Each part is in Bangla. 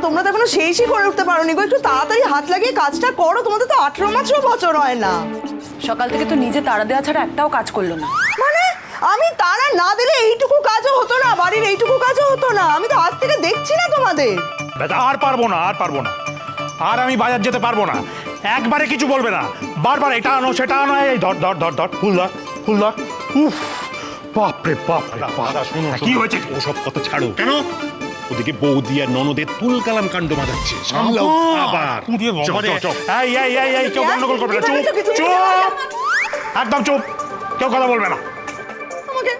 তোমরা তো এখনো শেষই করে উঠতে পারোনি গো, একটু তাড়াতাড়ি হাত লাগিয়ে কাজটা করো, তোমাদের তো 18 বছর হয় না। সকাল থেকে তো নিজে তাড়া দেওয়া ছাড়া একটাও কাজ করলো না। মানে আমি তারা না দিলে এইটুকু কাজও হতো না, বাড়ির এইটুকু কাজও হতো না? আমি তো আজ থেকে দেখছি না তোমাদের। আর পারবো না, আর পারবো না, আর আমি বাজার যেতে পারবো না। একবারে কিছু বলবে না, বারবার এটা আনো সেটা আনো, এই ধর ধর ধর ধর, ফুল ধর ফুল ধর। উফ, বাপরে বাপ রে বাপ। কি হয়েছে? ওসব কথা ছাড়ো। কেন? ওদিকে বৌদি আর ননদের তুলকালাম কাণ্ড বাজাচ্ছে, সামলাও আবার। এই এই এই এই, কেউ গন্ডগোল করবে না, চুপ চুপ, একদম চুপ, কেউ কথা বলবে না। তোমাকে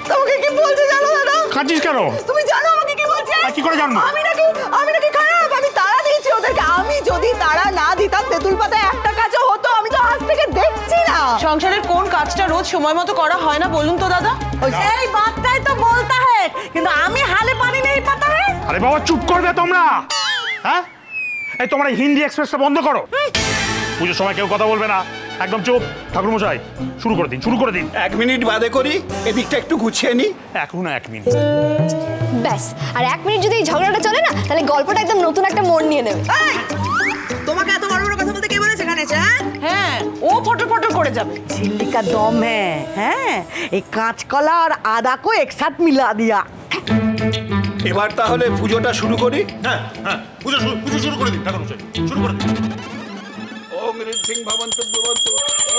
তোমাকে কি বলছে জানো দাদা? কাঁদছিস কেন? তুমি জানো আমাকে কি বলছে? কি করে জানবো? আমি নাকি খারাপ, আমি তাড়া দিয়েছি ওদেরকে। আমি যদি তাড়া না দিতাম তেঁতুল পাতায় একটা কাজও হতো, আমি তো আজ থেকে দেখছি না। সংসারের কোন কাজটা রোজ সময় মতো করা হয় না বলুন তো দাদা? এই বাতটাই তো বলতা है, কিন্তু আমি হালে পানি নেই পাতা है। আরে বাবা চুপ করবে তোমরা, হ্যাঁ? এই তোমরা হিন্দি এক্সপ্রেসটা বন্ধ করো। পুজোর সময় কেউ কথা বলবে না, একদম চুপ। ঠাকুরমশাই শুরু করে দিন, শুরু করে দিন। 1 মিনিট বাদে করি, এদিকটা একটু গুছিয়ে নি। এখনো 1 মিনিট। ব্যাস, আর 1 মিনিট যদি এই ঝগড়াটা চলে না, তাহলে গল্পটা একদম নতুন একটা মোড় নিয়ে নেবে। তোমাকে এত বড় বড় কথা বলতে কে বলেছে এখানে? হ্যাঁ, ও ফটর ফটর করে যাবে। झिल्ली का दम है, हैं? एक कांचकला और आदा को एक साथ मिला दिया। এবার তাহলে পুজোটা শুরু করি। হ্যাঁ হ্যাঁ, পুজো শুরু করে দিন ঠাকুরমশাই, শুরু করে দিন। ওম ঋদ্ধিং ভবন্তু ভবন্তু,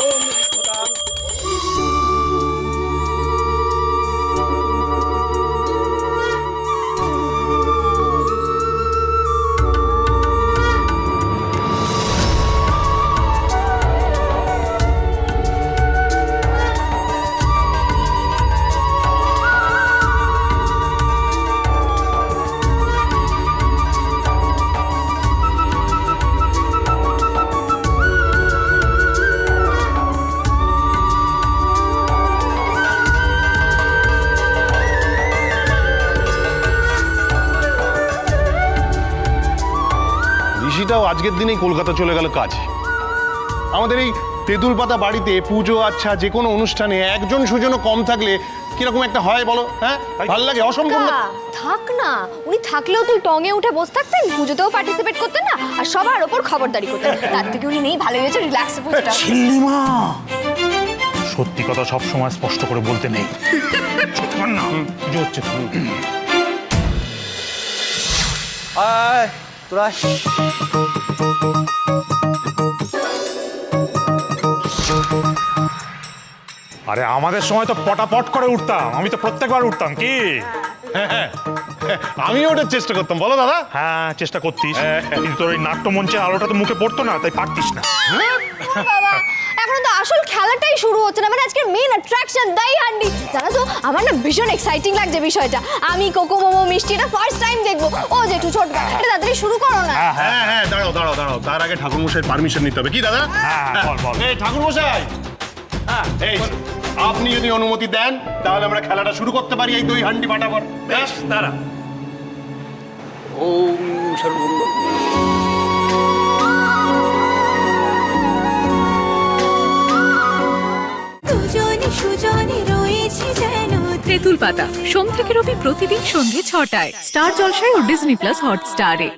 ওম ঋদ্ধতাং। ঋষিটাও আজকের দিনেই কলকাতা চলে গেল কাজে। আমাদের এই তেঁতুল পাতা বাড়িতে পুজো আচ্ছা যে কোনো অনুষ্ঠানে একজন সুজনও কম থাকলে কিরকম একটা হয় বলো? হ্যাঁ, ভাল লাগে? অসম্পূর্ণ থাক না, উনি থাকলেও তুই টঙে উঠে বসে থাকতেন, পুজোতেও পার্টিসিপেট করতেন না, আর সবার ওপর খবরদারি করতেন। তার থেকে উনি নেই, ভালোই হয়েছে, রিল্যাক্সে পুজোটা। ঝিল্লিমা, সত্যি কথা সব সময় স্পষ্ট করে বলতে নেই। চুপ কর না, পুজো হচ্ছে তো। আয় তোরা। আরে আমাদের সময় তো পটাপট করে উঠতাম, আমি তো প্রত্যেকবার উঠতাম। কি? আমিও ওটার চেষ্টা করতাম, বলো দাদা? হ্যাঁ, চেষ্টা করতিস, কিন্তু তোর ওই নাট্যমঞ্চের আলোটা তো মুখে পড়তো না, তাই পারতিস না। বাবা, এখন তো আসল খেলাটাই শুরু হচ্ছে না, মানে আজকের মেইন অ্যাট্রাকশন দই হান্ডি। জানো তো, আমার না ভীষণ এক্সাইটিং লাগছে বিষয়টা। আমি কোকো মোমো মিষ্টিটা ফার্স্ট টাইম দেখবো। ও যে একটু ছোট, এটা তাড়াতাড়ি শুরু করো না। হ্যাঁ হ্যাঁ, দাঁড়াও দাঁড়াও দাঁড়াও, তার আগে ঠাকুরমশাইয়ের পারমিশন নিতে হবে। কি দাদা? হ্যাঁ, বল বল। এই ঠাকুরমশাই, হ্যাঁ এই আপনি যদি অনুমতি দেন তাহলে আমরা খেলাটা শুরু করতে পারি। এই দই হান্ডি ফাটাফট। বেশ, দাঁড়া। ওম সর্বমঙ্গল। তেঁতুল পাতা সোম থেকে রবি প্রতিদিন সন্ধ্যে 6টায় স্টার জলসায় ও ডিজনি প্লাস হটস্টারে।